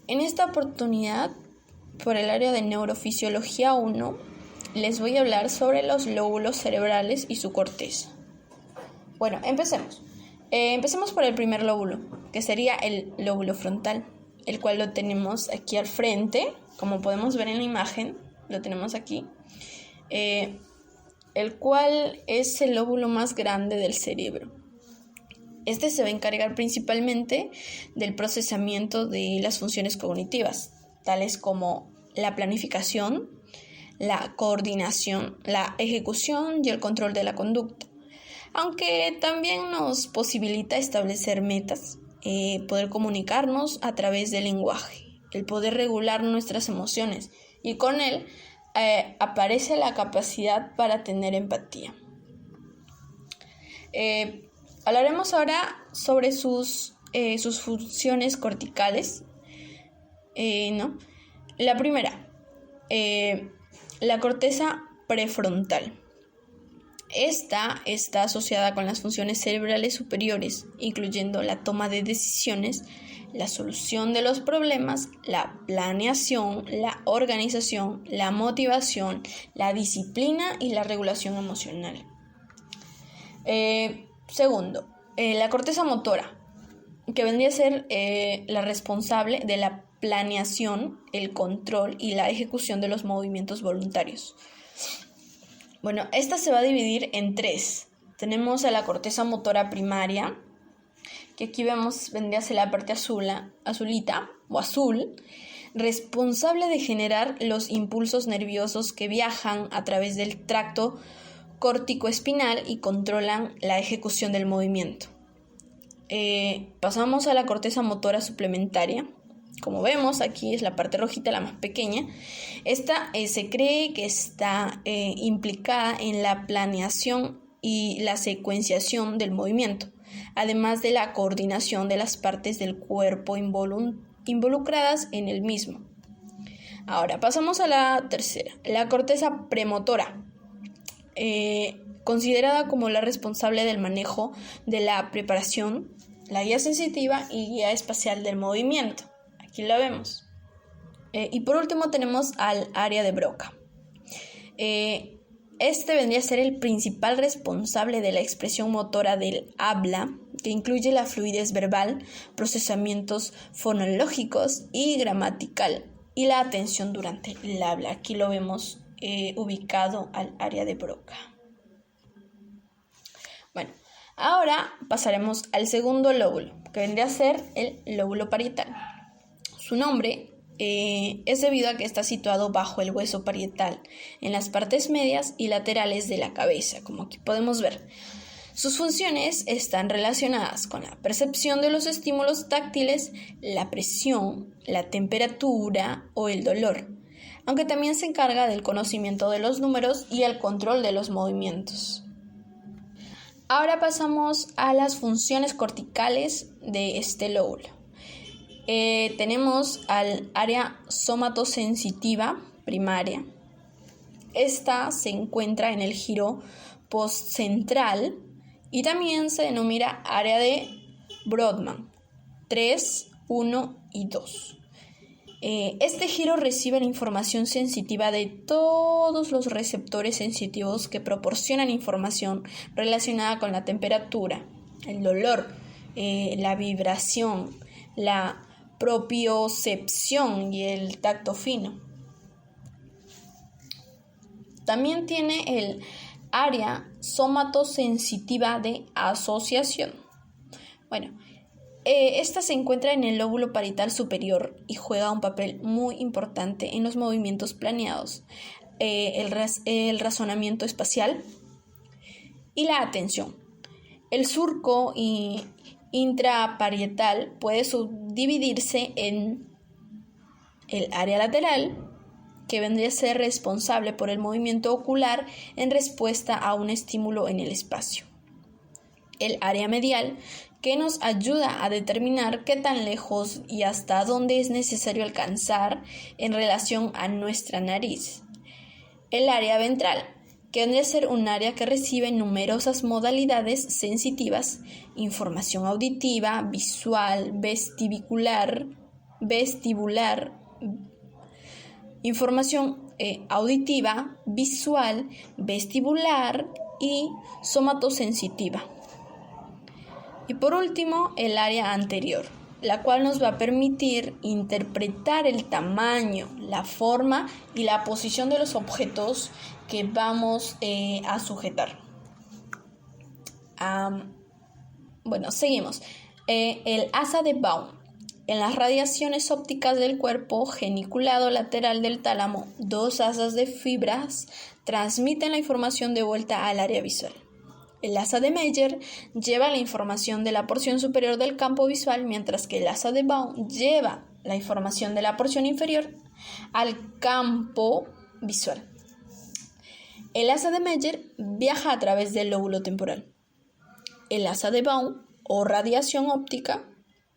En esta oportunidad, por el área de Neurofisiología 1, les voy a hablar sobre los lóbulos cerebrales y su corteza. Bueno, empecemos. Empecemos por el primer lóbulo, que sería el lóbulo frontal, el cual lo tenemos aquí al frente, como podemos ver en la imagen, lo tenemos aquí, el cual es el lóbulo más grande del cerebro. Este se va a encargar principalmente del procesamiento de las funciones cognitivas, tales como la planificación, la coordinación, la ejecución y el control de la conducta, aunque también nos posibilita establecer metas, poder comunicarnos a través del lenguaje, el poder regular nuestras emociones y con él aparece la capacidad para tener empatía. Hablaremos ahora sobre sus funciones corticales, ¿no? La primera, la corteza prefrontal. Esta está asociada con las funciones cerebrales superiores, incluyendo la toma de decisiones, la solución de los problemas, la planeación, la organización, la motivación, la disciplina y la regulación emocional. Segundo, la corteza motora, que vendría a ser la responsable de la planeación, el control y la ejecución de los movimientos voluntarios. Bueno, esta se va a dividir en tres. Tenemos a la corteza motora primaria, que aquí vemos vendría a ser la parte azulita o azul, responsable de generar los impulsos nerviosos que viajan a través del tracto córtico-espinal y controlan la ejecución del movimiento. Pasamos a la corteza motora suplementaria. Como vemos, aquí es la parte rojita, la más pequeña. Esta se cree que está implicada en la planeación y la secuenciación del movimiento, además de la coordinación de las partes del cuerpo involucradas en el mismo. Ahora, pasamos a la tercera, la corteza premotora, considerada como la responsable del manejo de la preparación, la guía sensitiva y guía espacial del movimiento. Aquí la vemos. Y por último tenemos al área de Broca. Este vendría a ser el principal responsable de la expresión motora del habla, que incluye la fluidez verbal, procesamientos fonológicos y gramatical, y la atención durante el habla. Aquí lo vemos ubicado al área de Broca. Bueno, ahora pasaremos al segundo lóbulo, que vendría a ser el lóbulo parietal. Su nombre es debido a que está situado bajo el hueso parietal, en las partes medias y laterales de la cabeza, como aquí podemos ver. Sus funciones están relacionadas con la percepción de los estímulos táctiles, la presión, la temperatura o el dolor, aunque también se encarga del conocimiento de los números y el control de los movimientos. Ahora pasamos a las funciones corticales de este lóbulo. Tenemos al área somatosensitiva primaria. Esta se encuentra en el giro postcentral y también se denomina área de Brodmann 3, 1 y 2. Este giro recibe la información sensitiva de todos los receptores sensitivos que proporcionan información relacionada con la temperatura, el dolor, la vibración, la propiocepción y el tacto fino. También tiene el área somatosensitiva de asociación. Bueno, esta se encuentra en el lóbulo parietal superior y juega un papel muy importante en los movimientos planeados, el razonamiento espacial y la atención. El surco intraparietal puede subdividirse en el área lateral, que vendría a ser responsable por el movimiento ocular en respuesta a un estímulo en el espacio. El área medial, que nos ayuda a determinar qué tan lejos y hasta dónde es necesario alcanzar en relación a nuestra nariz. El área ventral, que vendría a ser un área que recibe numerosas modalidades sensitivas, información auditiva, visual, vestibular, vestibular, información auditiva, visual, vestibular y somatosensitiva. Y por último, el área anterior, la cual nos va a permitir interpretar el tamaño, la forma y la posición de los objetos que vamos a sujetar. Seguimos. El asa de Baum. En las radiaciones ópticas del cuerpo geniculado lateral del tálamo, dos asas de fibras transmiten la información de vuelta al área visual. El asa de Meyer lleva la información de la porción superior del campo visual, mientras que el asa de Baum lleva la información de la porción inferior al campo visual. El asa de Meyer viaja a través del lóbulo temporal. El asa de Baum, o radiación óptica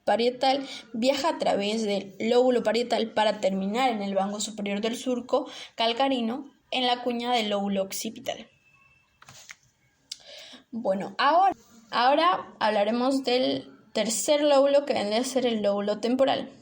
parietal, viaja a través del lóbulo parietal para terminar en el vángulo superior del surco calcarino en la cuña del lóbulo occipital. Bueno, ahora hablaremos del tercer lóbulo, que vendría a ser el lóbulo temporal.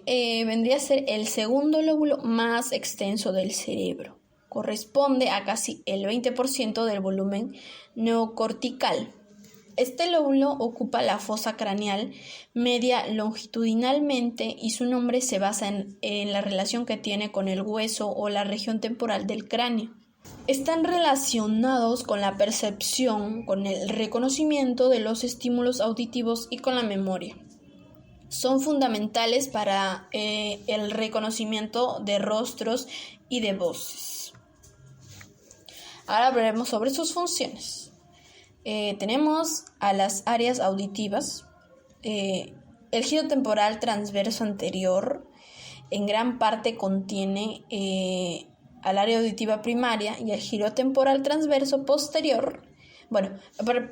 Vendría a ser el segundo lóbulo más extenso del cerebro. Corresponde a casi el 20% del volumen neocortical. Este lóbulo ocupa la fosa craneal media longitudinalmente y su nombre se basa en la relación que tiene con el hueso o la región temporal del cráneo. Están relacionados con la percepción, con el reconocimiento de los estímulos auditivos y con la memoria. Son fundamentales para el reconocimiento de rostros y de voces. Ahora hablaremos sobre sus funciones. Tenemos a las áreas auditivas. El giro temporal transverso anterior en gran parte contiene al área auditiva primaria, y el giro temporal transverso posterior.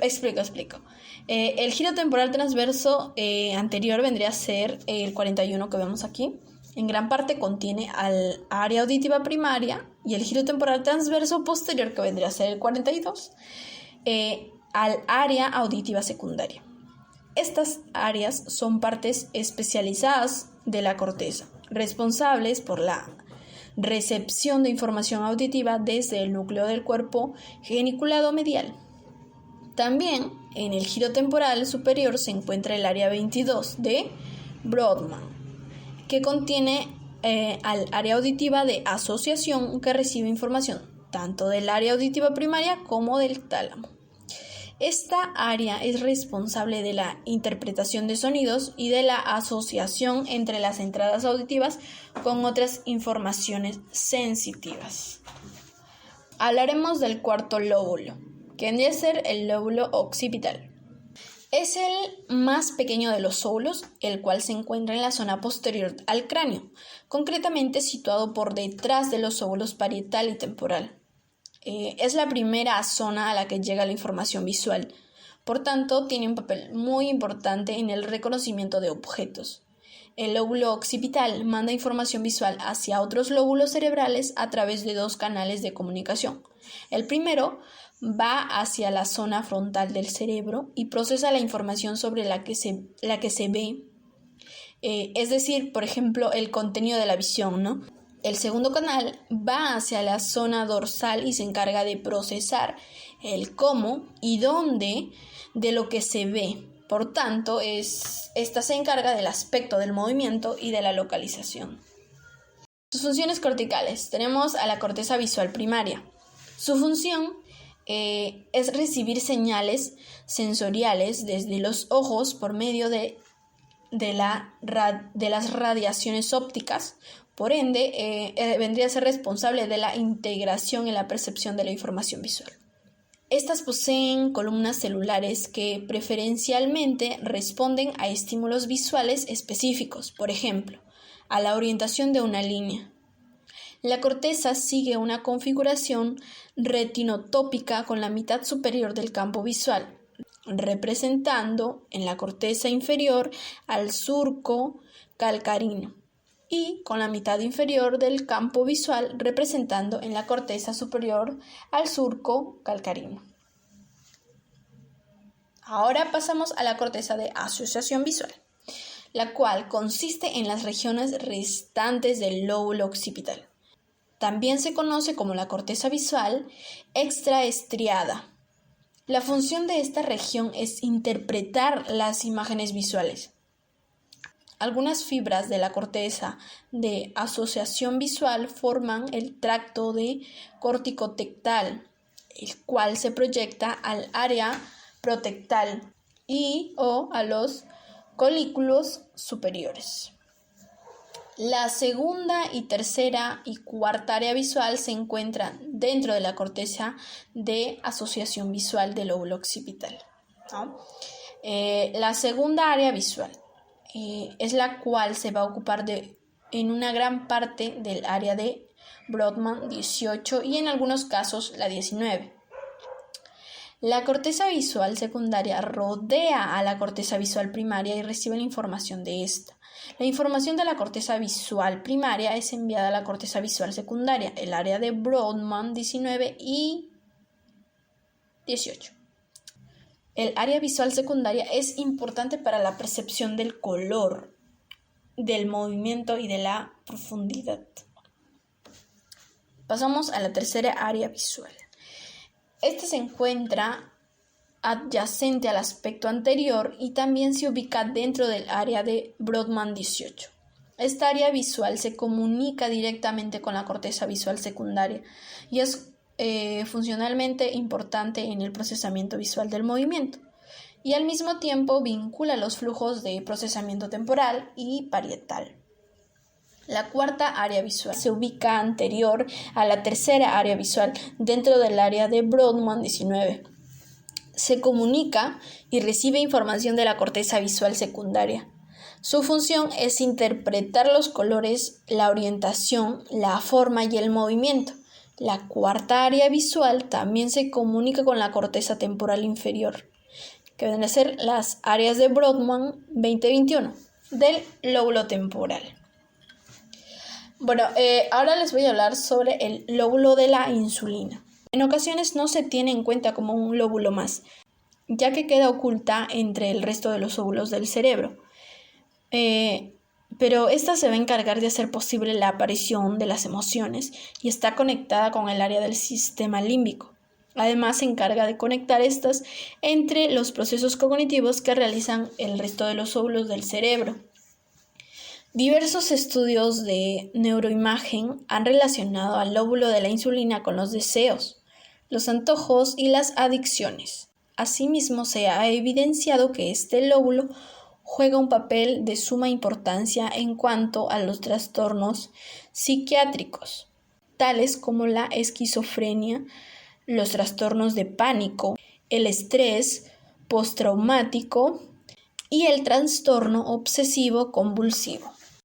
Explico. El giro temporal transverso anterior vendría a ser el 41 que vemos aquí. En gran parte contiene al área auditiva primaria, y el giro temporal transverso posterior, que vendría a ser el 42, al área auditiva secundaria. Estas áreas son partes especializadas de la corteza, responsables por la recepción de información auditiva desde el núcleo del cuerpo geniculado medial. También en el giro temporal superior se encuentra el área 22 de Brodmann, que contiene al área auditiva de asociación, que recibe información tanto del área auditiva primaria como del tálamo. Esta área es responsable de la interpretación de sonidos y de la asociación entre las entradas auditivas con otras informaciones sensitivas. Hablaremos del cuarto lóbulo, que vendría a ser el lóbulo occipital. Es el más pequeño de los lóbulos, el cual se encuentra en la zona posterior al cráneo, concretamente situado por detrás de los lóbulos parietal y temporal. Es la primera zona a la que llega la información visual. Por tanto, tiene un papel muy importante en el reconocimiento de objetos. El lóbulo occipital manda información visual hacia otros lóbulos cerebrales a través de dos canales de comunicación. El primero va hacia la zona frontal del cerebro y procesa la información sobre la que se ve, es decir, por ejemplo, el contenido de la visión, ¿no? El segundo canal va hacia la zona dorsal y se encarga de procesar el cómo y dónde de lo que se ve. Por tanto, esta se encarga del aspecto del movimiento y de la localización. Sus funciones corticales. Tenemos a la corteza visual primaria. Su función es recibir señales sensoriales desde los ojos por medio de las radiaciones ópticas. Por ende, vendría a ser responsable de la integración en la percepción de la información visual. Estas poseen columnas celulares que preferencialmente responden a estímulos visuales específicos, por ejemplo, a la orientación de una línea. La corteza sigue una configuración retinotópica con la mitad superior del campo visual, representando en la corteza inferior al surco calcarino, y con la mitad inferior del campo visual representando en la corteza superior al surco calcarino. Ahora pasamos a la corteza de asociación visual. la cual consiste en las regiones restantes del lóbulo occipital. También se conoce como la corteza visual extraestriada. La función de esta región es interpretar las imágenes visuales. Algunas fibras de la corteza de asociación visual forman el tracto de corticotectal, el cual se proyecta al área protectal o a los colículos superiores. La segunda y tercera y cuarta área visual se encuentran dentro de la corteza de asociación visual del lóbulo occipital, ¿no? La segunda área visual es la cual se va a ocupar en una gran parte del área de Brodmann 18 y en algunos casos la 19. La corteza visual secundaria rodea a la corteza visual primaria y recibe la información de esta. La información de la corteza visual primaria es enviada a la corteza visual secundaria, el área de Brodmann 19 y 18. El área visual secundaria es importante para la percepción del color, del movimiento y de la profundidad. Pasamos a la tercera área visual. Esta se encuentra adyacente al aspecto anterior y también se ubica dentro del área de Brodmann 18. Esta área visual se comunica directamente con la corteza visual secundaria y es funcionalmente importante en el procesamiento visual del movimiento y al mismo tiempo vincula los flujos de procesamiento temporal y parietal. La cuarta área visual se ubica anterior a la tercera área visual dentro del área de Brodmann 19. Se comunica y recibe información de la corteza visual secundaria. Su función es interpretar los colores, la orientación, la forma y el movimiento. La cuarta área visual también se comunica con la corteza temporal inferior, que deben ser las áreas de Brodmann 20-21 del lóbulo temporal. Bueno, ahora les voy a hablar sobre el lóbulo de la insulina. En ocasiones no se tiene en cuenta como un lóbulo más, ya que queda oculta entre el resto de los lóbulos del cerebro. Pero esta se va a encargar de hacer posible la aparición de las emociones y está conectada con el área del sistema límbico. Además, se encarga de conectar estas entre los procesos cognitivos que realizan el resto de los lóbulos del cerebro. Diversos estudios de neuroimagen han relacionado al lóbulo de la insulina con los deseos, los antojos y las adicciones. Asimismo, se ha evidenciado que este lóbulo juega un papel de suma importancia en cuanto a los trastornos psiquiátricos, tales como la esquizofrenia, los trastornos de pánico, el estrés postraumático y el trastorno obsesivo compulsivo.